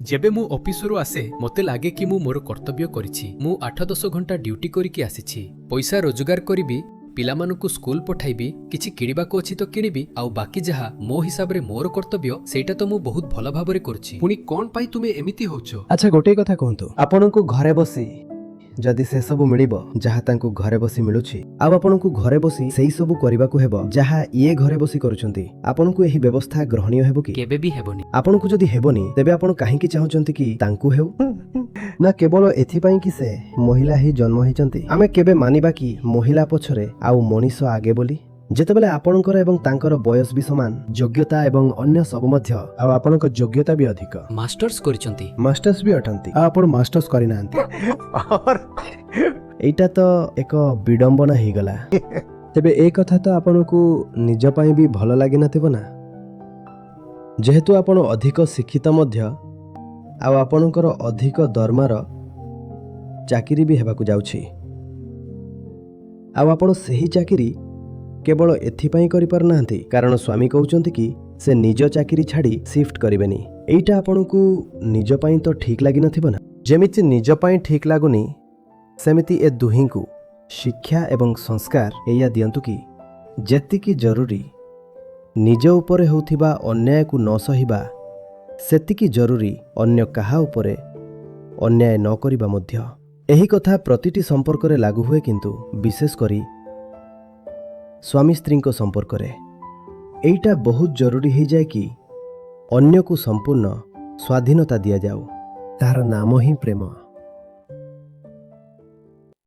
जेबे मु ऑफिसरु आसे मते लागे कि मु मोर कर्तव्य करिछि। मु 8-10 घंटा ड्यूटी करिकि आसिछि। पैसा रोजगार करिबि, पिलामानकु स्कूल पठाइबि, किछि किणिबाको अछि तो किणिबि, आउ बाकी जहा मो हिसाब रे मोर कर्तव्य सेटा तो मु बहुत भल भाबरे करछि। पुनी कोन पाई तुमे एमिति होछो? अच्छा गोटे कथा कहतु, आपनकु घरे बसी जदि से सब मिलिबो जहा तांकु घरे बसी मिलुछि, आउ आपनकु घरे बसी सेही सब करिबाकु हेबो जहा इए घरे बसी करूछंती, आपनकु एही व्यवस्था ग्रहणीय हेबो कि? केबे भी हेबोनी। आपनकु जदि हेबोनी तेबे आपण काहेकि चाहुचंती कि तांकु हेउ ना केवल एथिपाई कि से महिला ही जन्म हिचंती? आमे केबे मानिबा कि महिला पछरे आउ मनीष आगे बोली? जेतेबेले आपणकर एवं तांकर बयस भी समान, योग्यता एवं अन्य सब मध्य आउ आपणक योग्यता भी अधिक, मास्टर्स करिसंती, मास्टर्स भी अटंती, आपण मास्टर्स करि नांती और एटा तो एक विडंबना ही गला। तेबे ए कथा तो आपणकु निज पई भी भल लागि नथिबो ना, जेहेतु आपण अधिक शिक्षित मध्य आउ आपणकर अधिक दरमार चाकरी भी हेबाकु जाउछि, आउ आपण सही चाकरी केवल एथिपाई करि पार नांती कारण स्वामी कहउचंती कि से निज चाकरी छाड़ी शिफ्ट करिवेनी। एइटा आपणकु निज पई तो ठीक लागि नथिबो ना? जेमिति निज पई ठीक लागुनी सेमिति ए दुहिंकु शिक्षा एवं संस्कार एया दियंतु कि जेतिकी जरूरी निज उपरे होउथिबा अन्याय को न सहिबा सेतिकी जरूरी अन्य काहा उपरे अन्याय न करिबा मध्य। एही कथा प्रतिटी संपर्क रे लागू हुए, किंतु विशेष करी स्वामी स्त्री को संपर्क रे एइटा बहुत जरूरी हो जाए कि अन्य को संपूर्ण स्वाधीनता दिया जाओ, तार नाम ही प्रेम।